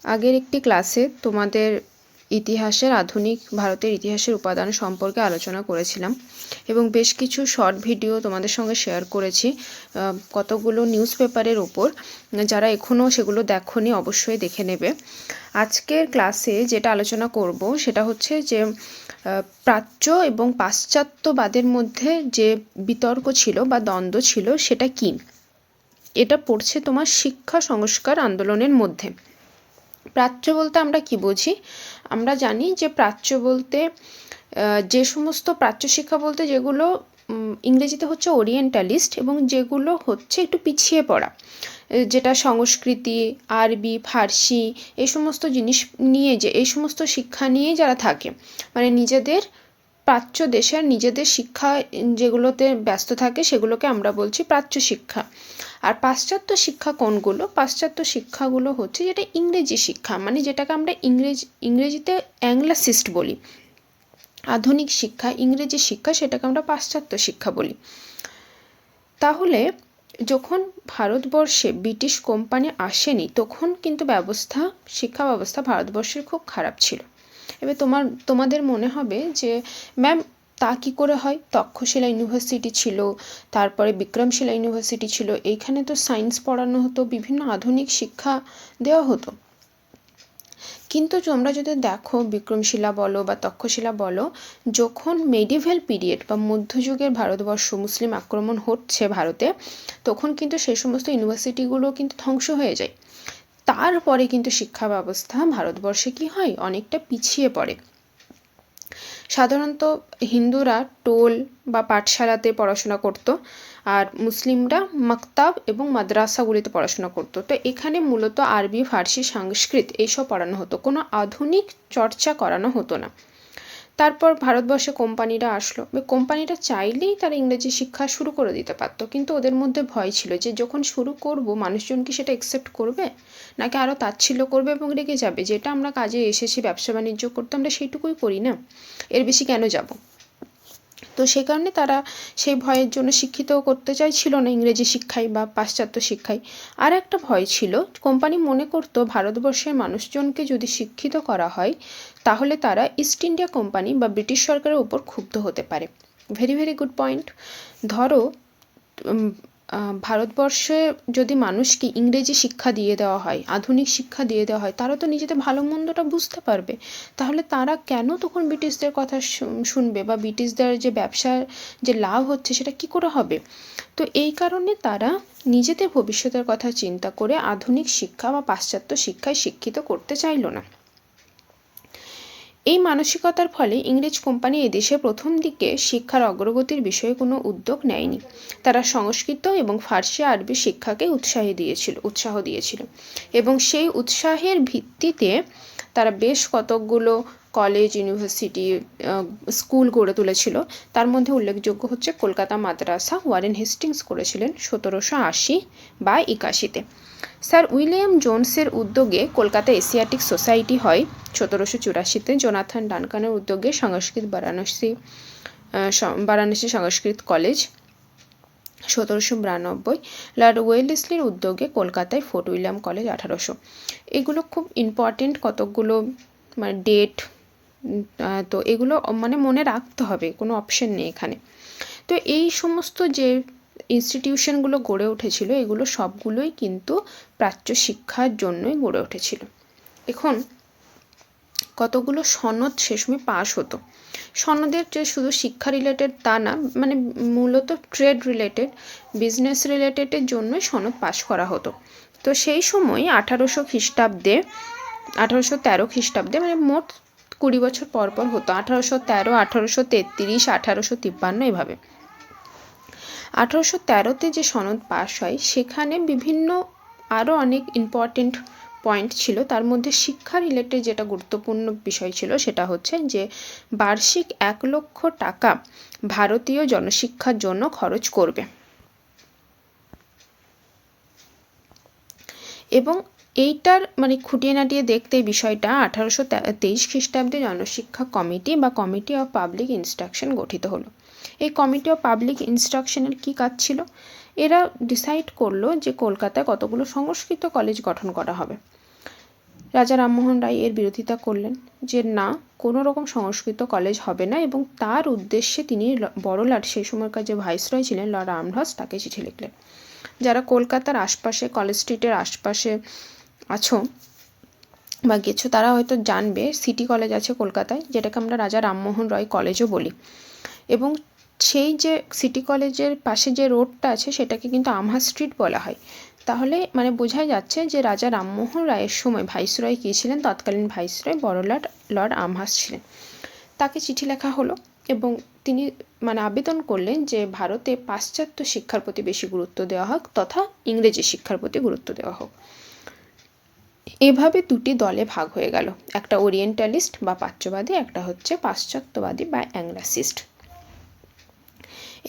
আগের একটি ক্লাসে তোমাদের ইতিহাসের আধুনিক ভারতের ইতিহাসের উপাদান সম্পর্কে আলোচনা করেছিলাম এবং বেশ কিছু শর্ট ভিডিও তোমাদের সঙ্গে শেয়ার করেছি কতগুলো নিউজ পেপারের ওপর। যারা এখনও সেগুলো দেখোনি অবশ্যই দেখে নেবে। আজকের ক্লাসে যেটা আলোচনা করব সেটা হচ্ছে যে প্রাচ্য এবং পাশ্চাত্যবাদের মধ্যে যে বিতর্ক ছিল বা দ্বন্দ্ব ছিল সেটা কি। এটা পড়ছে তোমার শিক্ষা সংস্কার আন্দোলনের মধ্যে। প্রাচ্য বলতে আমরা কি বুঝি? আমরা জানি যে প্রাচ্য বলতে যে সমস্ত প্রাচ্য শিক্ষা বলতে যেগুলো ইংরেজিতে হচ্ছে ওরিয়েন্টালিস্ট এবং যেগুলো হচ্ছে একটু পিছিয়ে পড়া, যেটা সংস্কৃতি, আরবি, ফার্সি এই সমস্ত জিনিস নিয়ে, যে এই সমস্ত শিক্ষা নিয়েই যারা থাকে, মানে নিজেদের প্রাচ্য দেশের নিজেদের শিক্ষা যেগুলোতে ব্যস্ত থাকে সেগুলোকে আমরা বলছি প্রাচ্য শিক্ষা। আর পাশ্চাত্য শিক্ষা কোনগুলো? পাশ্চাত্য শিক্ষাগুলো হচ্ছে যেটা ইংরেজি শিক্ষা, মানে যেটাকে আমরা ইংরেজিতে অ্যাংলাসিস্ট বলি। আধুনিক শিক্ষা, ইংরেজি শিক্ষা, সেটাকে আমরা পাশ্চাত্য শিক্ষা বলি। তাহলে যখন ভারতবর্ষে ব্রিটিশ কোম্পানি আসেনি তখন কিন্তু শিক্ষা ব্যবস্থা ভারতবর্ষের খুব খারাপ ছিল। এবার তোমাদের মনে হবে যে ম্যাম তা কী করে হয়? তক্ষশিলা ইউনিভার্সিটি ছিল, তারপরে বিক্রমশিলা ইউনিভার্সিটি ছিল, এইখানে তো সায়েন্স পড়ানো হতো, বিভিন্ন আধুনিক শিক্ষা দেওয়া হতো। কিন্তু তোমরা যদি দেখো বিক্রমশিলা বলো বা তক্ষশিলা বলো, যখন মেডিভেল পিরিয়ড বা মধ্যযুগের ভারতবর্ষ মুসলিম আক্রমণ হচ্ছে ভারতে, তখন কিন্তু সেই সমস্ত ইউনিভার্সিটিগুলো কিন্তু ধ্বংস হয়ে যায়। তারপরে কিন্তু শিক্ষা ব্যবস্থা ভারতবর্ষে কি হয়? অনেকটা পিছিয়ে পড়ে। সাধারণত হিন্দুরা টোল বা পাঠশালাতে পড়াশোনা করত, আর মুসলিমরা মাকতাব এবং মাদ্রাসাগুলিতে পড়াশোনা করত। তো এখানে মূলত আরবি, ফার্সি, সংস্কৃত এইসব পড়ানো হতো, কোনো আধুনিক চর্চা করানো হতো না। তারপর ভারতবর্ষে কোম্পানিরা আসলো, কোম্পানিরা চাইলেই তারা ইংরেজি শিক্ষা শুরু করে দিতে পারতো, কিন্তু ওদের মধ্যে ভয় ছিল যে যখন শুরু করব মানুষজন কি সেটা অ্যাকসেপ্ট করবে, নাকি আরও তাচ্ছিল্য করবে এবং রেগে যাবে, যেটা আমরা কাজে এসেছি ব্যবসা বাণিজ্য করতে, আমরা সেইটুকুই করি না, এর বেশি কেন যাব। তো সে কারণে তারা সেই ভয়ের জন্য শিক্ষিতও করতে চাইছিল না ইংরেজি শিক্ষায় বা পাশ্চাত্য শিক্ষায়। আর একটা ভয় ছিল, কোম্পানি মনে করতো ভারতবর্ষের মানুষজনকে যদি শিক্ষিত করা হয় তাহলে তারা ইস্ট ইন্ডিয়া কোম্পানি বা ব্রিটিশ সরকারের উপর ক্ষুব্ধ হতে পারে। Very very good point. ধরো ভারতবর্ষে যদি মানুষকে ইংরেজি শিক্ষা দিয়ে দেওয়া হয়, আধুনিক শিক্ষা দিয়ে দেওয়া হয়, তারা তো নিজেদের ভালো মন্দটা বুঝতে পারবে। তাহলে তারা কেন তখন ব্রিটিশদের কথা শুনবে, বা ব্রিটিশদের যে ব্যবসার যে লাভ হচ্ছে সেটা কি করে হবে? তো এই কারণে তারা নিজেদের ভবিষ্যতের কথা চিন্তা করে আধুনিক শিক্ষা বা পাশ্চাত্য শিক্ষায় শিক্ষিত করতে চাইল না। এই মানসিকতার ফলে ইংরেজ কোম্পানি এদেশে প্রথম দিকে শিক্ষার অগ্রগতির বিষয়ে কোনো উদ্যোগ নেয়নি। তারা সংস্কৃত এবং ফার্সি, আরবি শিক্ষাকে উৎসাহ দিয়েছিল এবং সেই উৎসাহের ভিত্তিতে তারা বেশ কতকগুলো কলেজ, ইউনিভার্সিটি, স্কুল গড়ে তুলেছিল। তার মধ্যে উল্লেখযোগ্য হচ্ছে কলকাতা মাদ্রাসা ওয়ারেন হেস্টিংস করেছিলেন 1780 বা 81-তে। স্যার উইলিয়াম জোনসের উদ্যোগে কলকাতা এশিয়াটিক সোসাইটি হয় 1784-তে। জোনাথন ডানকানের উদ্যোগে বারাণসী সংস্কৃত কলেজ 1792। লর্ড ওয়েলেসলির উদ্যোগে কলকাতায় ফোর্ট উইলিয়াম কলেজ 1800। এগুলো খুব ইম্পর্টেন্ট কতকগুলো মানে ডেট, তো এগুলো মানে মনে রাখতে হবে, কোনো অপশন নেই এখানে। তো এই সমস্ত যে ইনস্টিটিউশনগুলো গড়ে উঠেছিল এগুলো সবগুলোই কিন্তু প্রাচ্য শিক্ষার জন্যই গড়ে উঠেছিল। এখন কতগুলো সনদ সে সময় পাশ হতো। সনদের যে শুধু শিক্ষা রিলেটেড তা না, মানে মূলত ট্রেড রিলেটেড, বিজনেস রিলেটেডের জন্যই সনদ পাশ করা হতো। তো সেই সময় 1813 খ্রিস্টাব্দে মানে মোট 20 বছর পর পর হতো। 1813, 1833, 1853 এভাবে। 1813-তে যে সনদ পাশ হয় সেখানে বিভিন্ন আরও অনেক ইম্পর্টেন্ট পয়েন্ট ছিল। তার মধ্যে শিক্ষা রিলেটেড যেটা গুরুত্বপূর্ণ বিষয় ছিল সেটা হচ্ছে যে বার্ষিক 1 লক্ষ টাকা ভারতীয় জনশিক্ষার জন্য খরচ করবে, এবং এইটার মানে খুঁটিয়ে নাটিয়ে দেখতে এই বিষয়টা 1823 খ্রিস্টাব্দে জনশিক্ষা কমিটি বা কমিটি অফ পাবলিক ইনস্ট্রাকশন গঠিত হলো। এই কমিটি অফ পাবলিক ইনস্ট্রাকশনের কী কাজ ছিল? এরা ডিসাইড করলো যে কলকাতায় কতগুলো সংস্কৃত কলেজ গঠন করা হবে। রাজা রামমোহন রায় এর বিরোধিতা করলেন যে না, কোনো রকম সংস্কৃত কলেজ হবে না, এবং তার উদ্দেশ্যে তিনি বড়লাট, সেই সময়কার যে ভাইসরয় ছিলেন লর্ড আমহার্স্ট, তাকে চিঠি লিখলেন। যারা কলকাতার আশপাশে, কলেজ স্ট্রিটের আশপাশে আছো বা গেছো, তারা হয়তো জানবে সিটি কলেজ আছে কলকাতায়, যেটাকে আমরা রাজা রামমোহন রয় কলেজও বলি। এবং সেই যে সিটি কলেজের পাশে যে রোডটা আছে সেটাকে কিন্তু আমহার্স্ট স্ট্রিট বলা হয়। তাহলে মানে বোঝাই যাচ্ছে যে রাজা রামমোহন রায়ের সময় ভাইসরয় কী ছিলেন, তৎকালীন ভাইসরয় বড়লাট লর্ড আমহার্স্ট ছিলেন। তাকে চিঠি লেখা হলো এবং তিনি মানে আবেদন করলেন যে ভারতে পাশ্চাত্য শিক্ষার প্রতি বেশি গুরুত্ব দেওয়া হোক তথা ইংরেজি শিক্ষার প্রতি গুরুত্ব দেওয়া হোক। এভাবে দুটি দলে ভাগ হয়ে গেল, একটা ওরিয়েন্টালিস্ট বা প্রাচ্যবাদী, একটা হচ্ছে পাশ্চাত্যবাদী বা অ্যাংলাসিস্ট।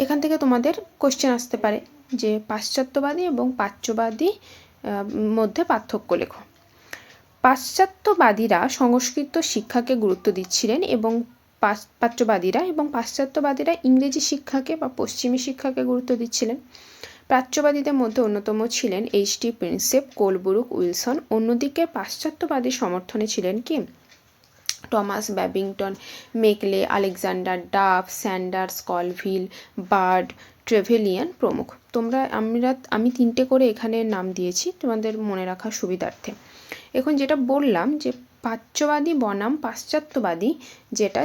এখান থেকে তোমাদের কোশ্চেন আসতে পারে যে পাশ্চাত্যবাদী এবং প্রাচ্যবাদী মধ্যে পার্থক্য লেখো। পাশ্চাত্যবাদীরা সংস্কৃত শিক্ষাকে গুরুত্ব দিচ্ছিলেন এবং পাশ্চাত্যবাদীরা ইংরেজি শিক্ষাকে বা পশ্চিমী শিক্ষাকে গুরুত্ব দিচ্ছিলেন। প্রাচ্যবাদীদের মধ্যে অন্যতম ছিলেন এইচ.টি. Prinsep, Colebrooke, Wilson. অন্যদিকে পাশ্চাত্যবাদীর সমর্থনে ছিলেন কি Thomas Babington, Macaulay, Alexander Duff, Sanders, Colvile, Bird, Trevelyan প্রমুখ। আমি 3টে করে এখানে নাম দিয়েছি তোমাদের মনে রাখার সুবিধার্থে। এখন যেটা বললাম যে প্রাচ্যবাদী বনাম পাশ্চাত্যবাদী,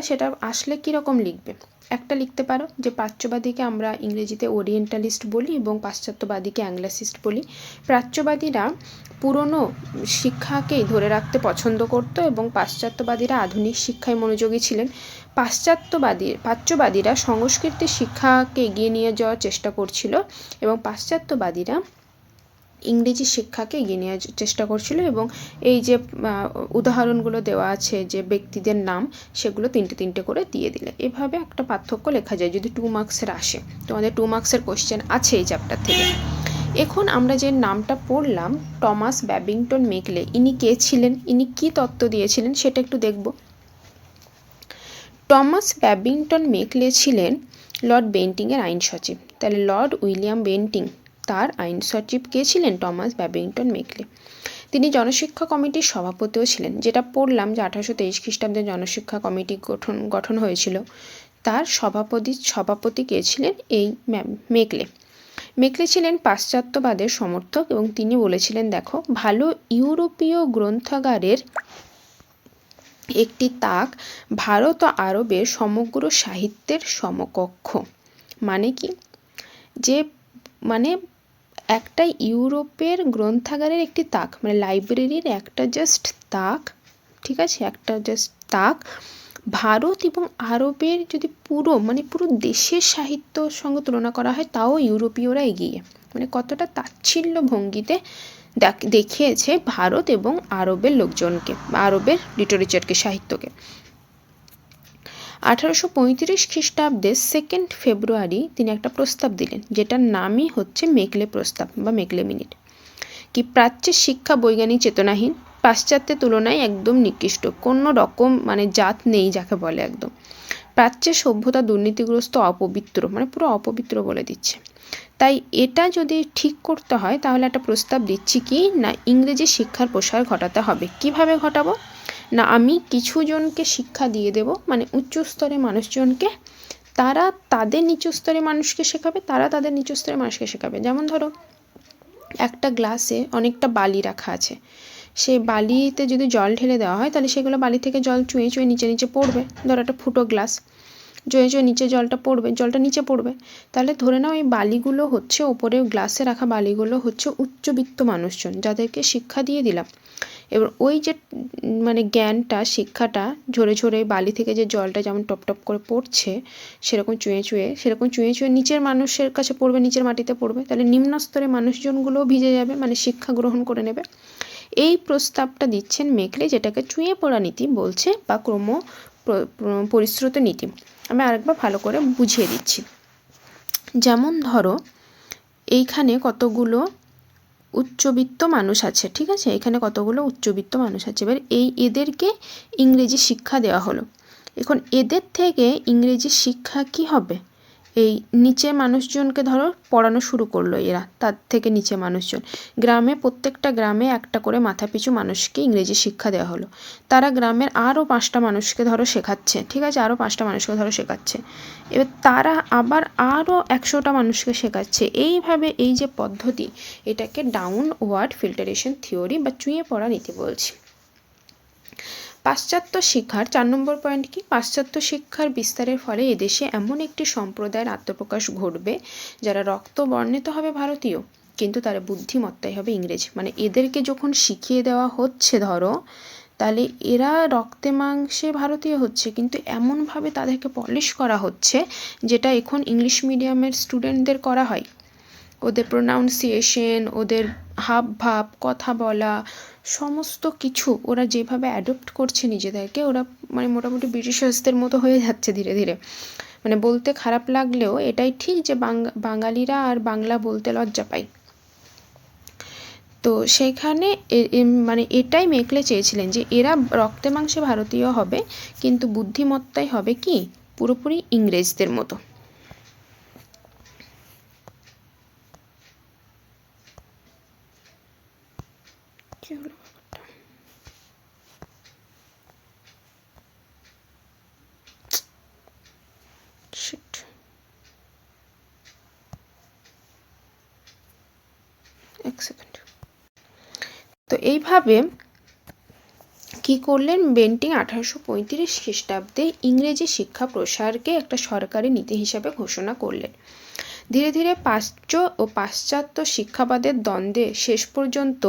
সেটা আসলে কীরকম লিখবে? একটা লিখতে পারো যে প্রাচ্যবাদীকে আমরা ইংরেজিতে ওরিয়েন্টালিস্ট বলি এবং পাশ্চাত্যবাদীকে অ্যাংলাসিস্ট বলি। প্রাচ্যবাদীরা পুরনো শিক্ষাকেই ধরে রাখতে পছন্দ করত এবং পাশ্চাত্যবাদীরা আধুনিক শিক্ষায় মনোযোগী ছিলেন। প্রাচ্যবাদীরা সংস্কৃত শিক্ষাকে এগিয়ে নিয়ে যাওয়ার চেষ্টা করছিল এবং পাশ্চাত্যবাদীরা ইংরেজি শিক্ষাকে এগিয়ে নেওয়ার চেষ্টা করছিল। এবং এই যে উদাহরণগুলো দেওয়া আছে যে ব্যক্তিদের নাম, সেগুলো 3টে করে দিয়ে দিলে এভাবে একটা পার্থক্য লেখা যায় যদি 2 মার্কসের আসে। তোমাদের 2 মার্কসের কোশ্চেন আছে এই চ্যাপ্টার থেকে। এখন আমরা যে নামটা পড়লাম টমাস ব্যাবিংটন মেকলে, ইনি কে ছিলেন, ইনি কী তত্ত্ব দিয়েছিলেন সেটা একটু দেখব। টমাস ব্যাবিংটন মেকলে ছিলেন লর্ড বেন্টিংয়ের আইন সচিব। তাহলে লর্ড উইলিয়াম বেন্টিং, তার আইন সচিব কে ছিলেন? Thomas Babington Macaulay. তিনি জনশিক্ষা কমিটির সভাপতিও ছিলেন। যেটা পড়লাম যে 1823 খ্রিস্টাব্দে জনশিক্ষা কমিটি গঠন হয়েছিল, তার সভাপতি কে ছিলেন? এই মেকলে। মেকলে ছিলেন পাশ্চাত্যবাদের সমর্থক এবং তিনি বলেছিলেন দেখো, ভালো ইউরোপীয় গ্রন্থাগারের একটি তাক ভারত ও আরবের সমগ্র সাহিত্যের সমকক্ষ। মানে কি? যে মানে একটা ইউরোপের গ্রন্থাগারের একটি তাক, মানে লাইব্রেরির একটা জাস্ট তাক, ঠিক আছে, একটা জাস্ট তাক ভারত এবং আরবের যদি পুরো দেশের সাহিত্যর সঙ্গে তুলনা করা হয়, তাও ইউরোপীয়রা এগিয়ে, মানে কতটা তাচ্ছিল্য ভঙ্গিতে দেখিয়েছে ভারত এবং আরবের লোকজনকে, আরবের লিটারেচারকে, সাহিত্যকে। 1835 খ্রিস্টাব্দে 2 ফেব্রুয়ারি তিনি একটা প্রস্তাব দিলেন, যেটার নামই হচ্ছে মেকলে প্রস্তাব বা মেকলে মিনিট। কি প্রাচ্যের শিক্ষা বৈজ্ঞানিক চেতনাহীন, পাশ্চাত্যের তুলনায় একদম নিকৃষ্ট, কোনো রকম জাত নেই যাকে বলে একদম। প্রাচ্যের সভ্যতা দুর্নীতিগ্রস্ত, অপবিত্র, পুরো অপবিত্র বলে দিচ্ছে। তাই এটা যদি ঠিক করতে হয় তাহলে একটা প্রস্তাব দিচ্ছি কি না, ইংরেজি শিক্ষার প্রসার ঘটাতে হবে। কিভাবে ঘটাবো না, আমি কিছু জনকে শিক্ষা দিয়ে দেব, উচ্চ স্তরের মানুষজনকে, তারা তাদের নিচু স্তরের মানুষকে শেখাবে, তারা তাদের নিচু স্তরের মানুষকে শেখাবে। যেমন ধরো একটা গ্লাসে অনেকটা বালি রাখা আছে, সেই বালিতে যদি জল ঢেলে দেওয়া হয় তাহলে সেগুলো বালি থেকে জল চুঁয়ে চুঁয়ে নিচে পড়বে। ধরো একটা ফুটো গ্লাস, চুঁয়ে নিচে জলটা নিচে পড়বে। তাহলে ধরে নাও এই বালিগুলো হচ্ছে, ওপরে গ্লাসে রাখা বালিগুলো হচ্ছে উচ্চবিত্ত মানুষজন, যাদেরকে শিক্ষা দিয়ে দিলাম। এবার ওই যে জ্ঞানটা, শিক্ষাটা ঝরে বালি থেকে যে জলটা যেমন টপ টপ করে পড়ছে, সেরকম চুঁয়ে নিচের মানুষের কাছে পড়বে, নিচের মাটিতে পড়বে। তাহলে নিম্ন স্তরের মানুষজনগুলোও ভিজে যাবে, শিক্ষা গ্রহণ করে নেবে। এই প্রস্তাবটা দিচ্ছেন মেকলে, যেটাকে চুঁয়ে পড়া নীতি বলছে বা ক্রম পরিশ্রুত নীতি। আমি আরেকবার ভালো করে বুঝিয়ে দিচ্ছি। যেমন ধরো এইখানে কতগুলো উচ্চবিত্ত মানুষ আছে, ঠিক আছে, এখানে কতগুলো উচ্চবিত্ত মানুষ আছে। এবার এদেরকে ইংরেজি শিক্ষা দেওয়া হলো। এখন এদের থেকে ইংরেজি শিক্ষা কি হবে? এই নিচে মানুষজনকে ধরো পড়ানো শুরু করলো এরা, তার থেকে নিচে মানুষজন, গ্রামে প্রত্যেকটা গ্রামে একটা করে মাথাপিছু মানুষকে ইংরেজি শিক্ষা দেওয়া হলো। তারা গ্রামের আরও 5টা মানুষকে ধরো শেখাচ্ছে, ঠিক আছে, আরও 5টা মানুষকে ধরো শেখাচ্ছে, এবার তারা আবার আরও 100টা মানুষকে শেখাচ্ছে। এইভাবে এই যে পদ্ধতি, এটাকে ডাউনওয়ার্ড ফিল্টারেশন থিওরি বা চুঁয়ে পড়া নীতি বলছি। পাশ্চাত্য শিক্ষার 4 নম্বর পয়েন্ট কি, পাশ্চাত্য শিক্ষার বিস্তারের ফলে এদেশে এমন একটি সম্প্রদায়ের আত্মপ্রকাশ ঘটবে যারা রক্ত বর্ণিত হবে ভারতীয়, কিন্তু তারা বুদ্ধিমত্তাই হবে ইংরেজ। মানে এদেরকে যখন শিখিয়ে দেওয়া হচ্ছে ধরো, তাহলে এরা রক্তে মাংসে ভারতীয় হচ্ছে, কিন্তু এমনভাবে তাদেরকে পলিশ করা হচ্ছে যেটা এখন ইংলিশ মিডিয়ামের স্টুডেন্টদের করা হয়। ওদের প্রোনাউন্সিয়েশন, ওদের হাব ভাব, কথা বলা, সমস্ত কিছু ওরা যেভাবে অ্যাডপ্ট করছে নিজেদেরকে, ওরা মানে মোটামুটি ব্রিটিশার্সদের মতো হয়ে যাচ্ছে ধীরে ধীরে। মানে বলতে খারাপ লাগলেও এটাই ঠিক যে বাঙালিরা আর বাংলা বলতে লজ্জা পায়। তো সেইখানে মানে এটাই মেকলে চেয়েছিলেন যে এরা রক্তে মাংসে ভারতীয় হবে, কিন্তু বুদ্ধিমত্তাই হবে কি পুরোপুরি ইংরেজদের মতো। কি হলো ব্যাপারটা? শিট। এক সেকেন্ড। তো এইভাবে কি করলেন বেন্টিং 1835 খ্রিস্টাব্দে ইংরেজি শিক্ষা প্রসারকে একটা সরকারি নীতি হিসাবে ঘোষণা করলেন। ধীরে ধীরে প্রাচ্য ও পাশ্চাত্য শিক্ষাবাদের দ্বন্দ্বে শেষ পর্যন্ত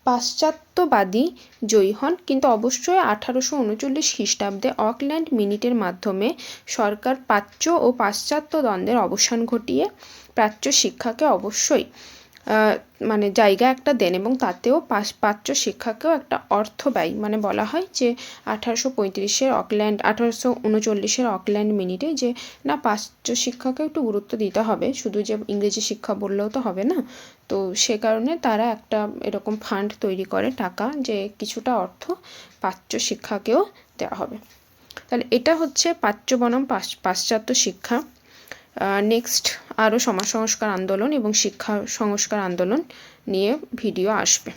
পাশ্চাত্যবাদী জয়ী হন, কিন্তু অবশ্যই 1839 খ্রিস্টাব্দে অকল্যান্ড মিনিটের মাধ্যমে সরকার প্রাচ্য ও পাশ্চাত্য দ্বন্দ্বের অবসান ঘটিয়ে প্রাচ্য শিক্ষাকে অবশ্যই মানে জায়গা একটা দেন, এবং তাতেও প্রাচ্য শিক্ষাকেও একটা অর্থ ব্যয়, মানে বলা হয় যে 1839 অকল্যান্ড মিনিটে যে না প্রাচ্য শিক্ষাকে একটু গুরুত্ব দিতে হবে, শুধু যে ইংরেজি শিক্ষা বললেও তো হবে না। তো সে কারণে তারা একটা এরকম ফান্ড তৈরি করে, টাকা, যে কিছুটা অর্থ প্রাচ্য শিক্ষাকেও দেওয়া হবে। তাহলে এটা হচ্ছে প্রাচ্য বনাম পাশ্চাত্য শিক্ষা। নেক্সট আরও সমাজ সংস্কার আন্দোলন এবং শিক্ষা সংস্কার আন্দোলন নিয়ে ভিডিও আসবে।